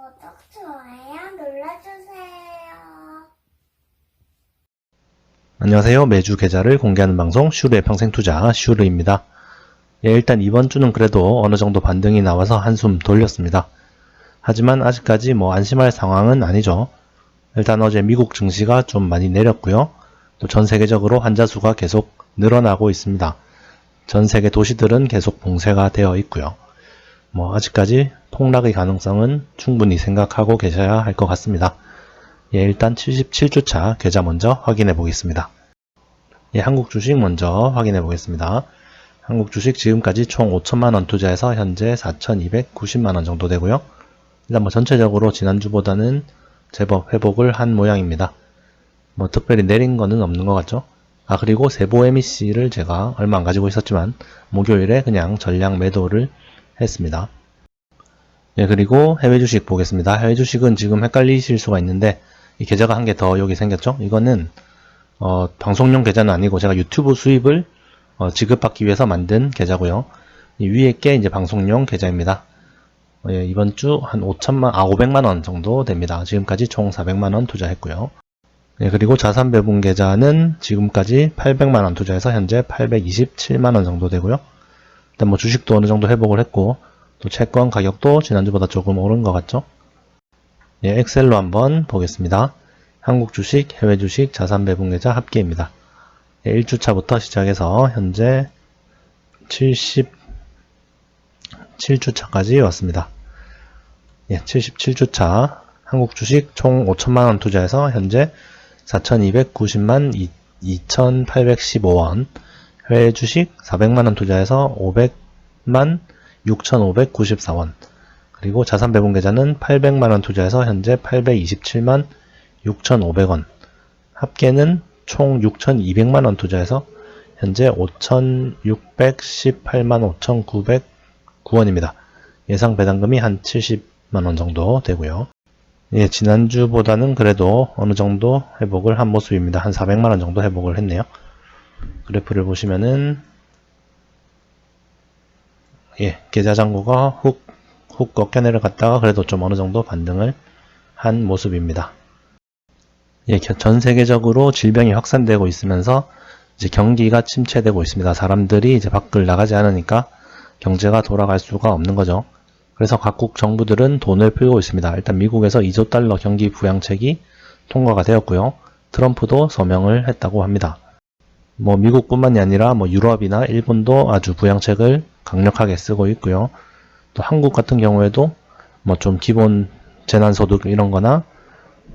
구독, 좋아요 눌러주세요. 안녕하세요. 매주 계좌를 공개하는 방송 슈르의 평생투자 슈르입니다. 일단 이번 주는 그래도 어느 정도 반등이 나와서 한숨 돌렸습니다. 하지만 아직까지 안심할 상황은 아니죠. 일단 어제 미국 증시가 좀 많이 내렸고요. 또 전 세계적으로 환자 수가 계속 늘어나고 있습니다. 전 세계 도시들은 계속 봉쇄가 되어 있고요. 아직까지 폭락의 가능성은 충분히 생각하고 계셔야 할 것 같습니다. 일단 77주차 계좌 먼저 확인해 보겠습니다. 한국 주식 먼저 확인해 보겠습니다. 한국 주식 지금까지 총 5천만원 투자해서 현재 4,290만원 정도 되고요. 일단 전체적으로 지난주보다는 제법 회복을 한 모양입니다. 특별히 내린 거는 없는 것 같죠? 그리고 세보 MEC를 제가 얼마 안 가지고 있었지만 목요일에 그냥 전량 매도를 했습니다. 그리고 해외 주식 보겠습니다. 해외 주식은 지금 헷갈리실 수가 있는데 이 계좌가 한 개 더 여기 생겼죠? 이거는 방송용 계좌는 아니고 제가 유튜브 수입을 지급받기 위해서 만든 계좌고요. 이 위에 게 이제 방송용 계좌입니다. 이번 주 한 500만원 정도 됩니다. 지금까지 총 400만원 투자했고요. 그리고 자산 배분 계좌는 지금까지 800만원 투자해서 현재 827만원 정도 되고요. 일단 주식도 어느 정도 회복을 했고 또 채권 가격도 지난주보다 조금 오른 것 같죠? 엑셀로 한번 보겠습니다. 한국 주식, 해외 주식, 자산 배분 계좌 합계입니다. 1주차부터 시작해서 현재 77주차까지 왔습니다. 77주차 한국 주식 총 5천만원 투자해서 현재 4,290만 2,815원, 해외 주식 400만원 투자해서 500만 6,594원, 그리고 자산 배분 계좌는 800만원 투자해서 현재 827만 6,500원, 합계는 총 6,200만원 투자해서 현재 5,618만 5,909원입니다. 예상 배당금이 한 70만원 정도 되고요. 지난주보다는 그래도 어느 정도 회복을 한 모습입니다. 한 400만원 정도 회복을 했네요. 그래프를 보시면은 계좌 잔고가 훅 꺾여 내려갔다가 그래도 좀 어느 정도 반등을 한 모습입니다. 전 세계적으로 질병이 확산되고 있으면서 이제 경기가 침체되고 있습니다. 사람들이 이제 밖을 나가지 않으니까 경제가 돌아갈 수가 없는 거죠. 그래서 각국 정부들은 돈을 풀고 있습니다. 일단 미국에서 2조 달러 경기 부양책이 통과가 되었고요. 트럼프도 서명을 했다고 합니다. 미국뿐만이 아니라 유럽이나 일본도 아주 부양책을 강력하게 쓰고 있고요. 또 한국 같은 경우에도 좀 기본 재난소득 이런 거나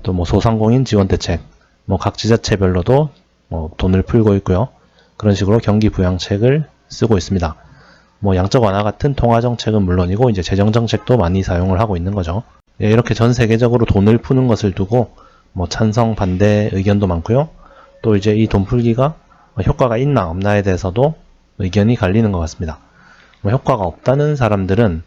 또 소상공인 지원 대책, 각 지자체별로도 돈을 풀고 있고요. 그런 식으로 경기 부양책을 쓰고 있습니다. 양적 완화 같은 통화 정책은 물론이고 이제 재정 정책도 많이 사용을 하고 있는 거죠. 이렇게 전 세계적으로 돈을 푸는 것을 두고 찬성 반대 의견도 많고요. 또 이제 이 돈 풀기가 효과가 있나 없나에 대해서도 의견이 갈리는 것 같습니다. 효과가 없다는 사람들은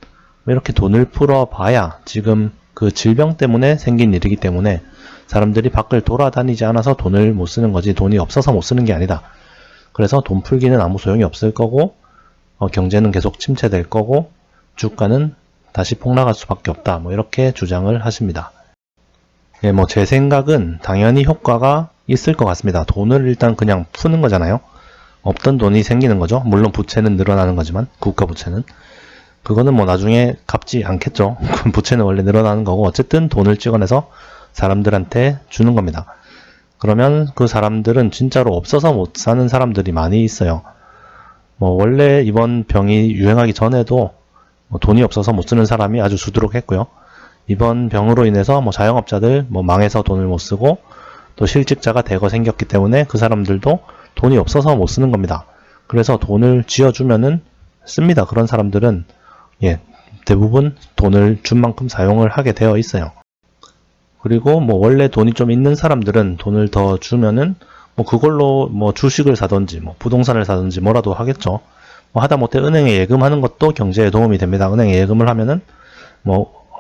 이렇게 돈을 풀어봐야 지금 그 질병 때문에 생긴 일이기 때문에 사람들이 밖을 돌아다니지 않아서 돈을 못 쓰는 거지 돈이 없어서 못 쓰는 게 아니다. 그래서 돈 풀기는 아무 소용이 없을 거고 경제는 계속 침체될 거고 주가는 다시 폭락할 수밖에 없다. 이렇게 주장을 하십니다. 제 생각은 당연히 효과가 있을 것 같습니다. 돈을 일단 그냥 푸는 거잖아요. 없던 돈이 생기는 거죠. 물론 부채는 늘어나는 거지만 국가 부채는 그거는 나중에 갚지 않겠죠. 부채는 원래 늘어나는 거고 어쨌든 돈을 찍어내서 사람들한테 주는 겁니다. 그러면 그 사람들은 진짜로 없어서 못 사는 사람들이 많이 있어요. 원래 이번 병이 유행하기 전에도 돈이 없어서 못 쓰는 사람이 아주 수두룩했고요. 이번 병으로 인해서 자영업자들 망해서 돈을 못 쓰고 또 실직자가 대거 생겼기 때문에 그 사람들도 돈이 없어서 못 쓰는 겁니다. 그래서 돈을 쥐어주면은 씁니다. 그런 사람들은 대부분 돈을 준 만큼 사용을 하게 되어 있어요. 그리고 원래 돈이 좀 있는 사람들은 돈을 더 주면은 그걸로 주식을 사든지 부동산을 사든지 뭐라도 하겠죠. 하다못해 은행에 예금하는 것도 경제에 도움이 됩니다. 은행에 예금을 하면은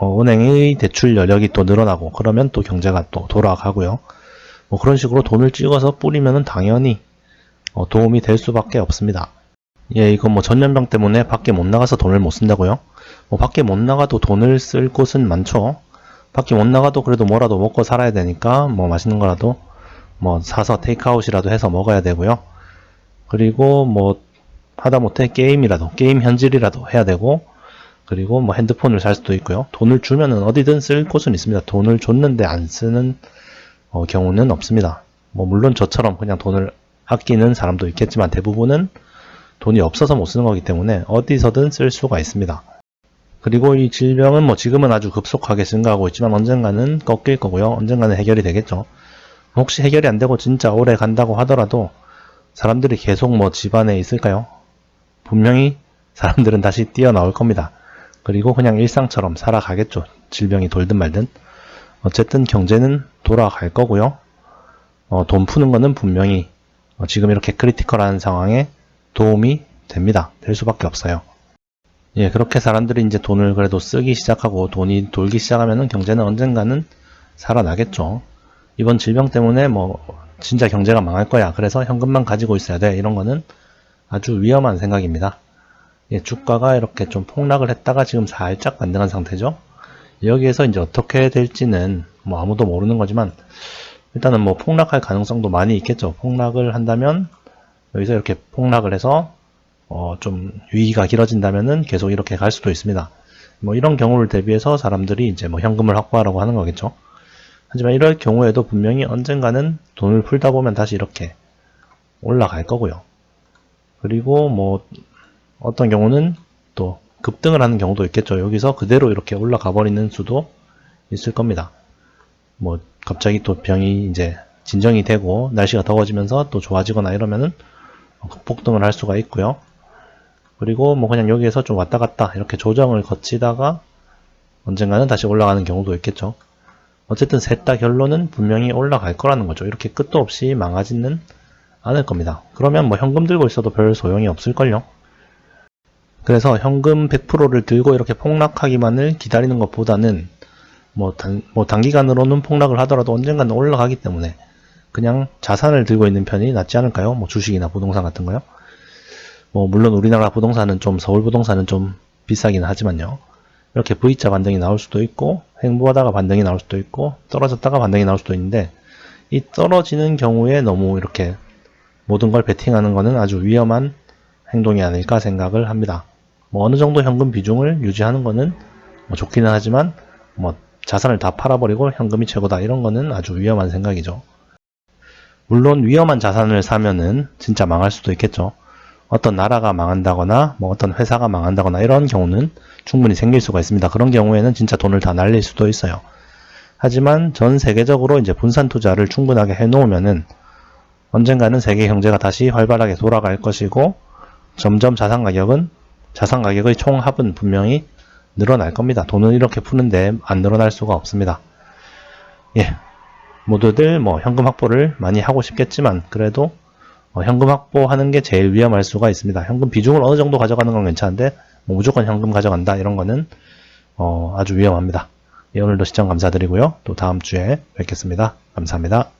은행의 대출 여력이 또 늘어나고 그러면 또 경제가 또 돌아가고요. 그런 식으로 돈을 찍어서 뿌리면은 당연히 도움이 될 수밖에 없습니다. 이거 전염병 때문에 밖에 못 나가서 돈을 못 쓴다고요? 밖에 못 나가도 돈을 쓸 곳은 많죠. 밖에 못 나가도 그래도 뭐라도 먹고 살아야 되니까 뭐 맛있는 거라도 뭐 사서 테이크아웃이라도 해서 먹어야 되고요. 그리고 뭐 하다못해 게임 현질이라도 해야 되고, 그리고 뭐 핸드폰을 살 수도 있고요. 돈을 주면은 어디든 쓸 곳은 있습니다. 돈을 줬는데 안 쓰는 경우는 없습니다. 뭐 물론 저처럼 그냥 돈을 아끼는 사람도 있겠지만 대부분은 돈이 없어서 못 쓰는 거기 때문에 어디서든 쓸 수가 있습니다. 그리고 이 질병은 뭐 지금은 아주 급속하게 증가하고 있지만 언젠가는 꺾일 거고요. 언젠가는 해결이 되겠죠. 혹시 해결이 안 되고 진짜 오래 간다고 하더라도 사람들이 계속 뭐 집안에 있을까요? 분명히 사람들은 다시 뛰어나올 겁니다. 그리고 그냥 일상처럼 살아가겠죠. 질병이 돌든 말든. 어쨌든 경제는 돌아갈 거고요. 돈 푸는 거는 분명히 지금 이렇게 크리티컬한 상황에 도움이 됩니다. 될 수밖에 없어요. 예, 그렇게 사람들이 이제 돈을 그래도 쓰기 시작하고 돈이 돌기 시작하면은 경제는 언젠가는 살아나겠죠. 이번 질병 때문에 뭐 진짜 경제가 망할 거야. 그래서 현금만 가지고 있어야 돼. 이런 거는 아주 위험한 생각입니다. 예, 주가가 이렇게 좀 폭락을 했다가 지금 살짝 반등한 상태죠. 여기에서 이제 어떻게 될지는 뭐 아무도 모르는 거지만 일단은 뭐 폭락할 가능성도 많이 있겠죠. 폭락을 한다면 여기서 이렇게 폭락을 해서 좀 위기가 길어진다면은 계속 이렇게 갈 수도 있습니다. 뭐 이런 경우를 대비해서 사람들이 이제 뭐 현금을 확보하라고 하는 거겠죠. 하지만 이럴 경우에도 분명히 언젠가는 돈을 풀다 보면 다시 이렇게 올라갈 거고요. 그리고 뭐 어떤 경우는 또 급등을 하는 경우도 있겠죠. 여기서 그대로 이렇게 올라가 버리는 수도 있을 겁니다. 뭐 갑자기 또 병이 이제 진정이 되고 날씨가 더워지면서 또 좋아지거나 이러면은 폭등을 할 수가 있고요. 그리고 뭐 그냥 여기에서 좀 왔다 갔다 이렇게 조정을 거치다가 언젠가는 다시 올라가는 경우도 있겠죠. 어쨌든 셋 다 결론은 분명히 올라갈 거라는 거죠. 이렇게 끝도 없이 망하지는 않을 겁니다. 그러면 뭐 현금 들고 있어도 별 소용이 없을걸요. 그래서 현금 100%를 들고 이렇게 폭락하기만을 기다리는 것보다는 뭐 단기간으로는 폭락을 하더라도 언젠가는 올라가기 때문에 그냥 자산을 들고 있는 편이 낫지 않을까요? 뭐 주식이나 부동산 같은 거요. 뭐 물론 우리나라 부동산은 서울 부동산은 좀 비싸긴 하지만요. 이렇게 V자 반등이 나올 수도 있고 횡보하다가 반등이 나올 수도 있고 떨어졌다가 반등이 나올 수도 있는데 이 떨어지는 경우에 너무 이렇게 모든 걸 베팅하는 거는 아주 위험한 행동이 아닐까 생각을 합니다. 뭐 어느 정도 현금 비중을 유지하는 거는 뭐 좋기는 하지만 뭐 자산을 다 팔아버리고 현금이 최고다 이런 거는 아주 위험한 생각이죠. 물론 위험한 자산을 사면은 진짜 망할 수도 있겠죠. 어떤 나라가 망한다거나 뭐 어떤 회사가 망한다거나 이런 경우는 충분히 생길 수가 있습니다. 그런 경우에는 진짜 돈을 다 날릴 수도 있어요. 하지만 전 세계적으로 이제 분산 투자를 충분하게 해놓으면은 언젠가는 세계 경제가 다시 활발하게 돌아갈 것이고 점점 자산 가격의 총합은 분명히 늘어날 겁니다. 돈을 이렇게 푸는데 안 늘어날 수가 없습니다. 예, 모두들 뭐 현금 확보를 많이 하고 싶겠지만 그래도 현금 확보하는 게 제일 위험할 수가 있습니다. 현금 비중을 어느 정도 가져가는 건 괜찮은데 뭐 무조건 현금 가져간다 이런 거는 아주 위험합니다. 예, 오늘도 시청 감사드리고요. 또 다음 주에 뵙겠습니다. 감사합니다.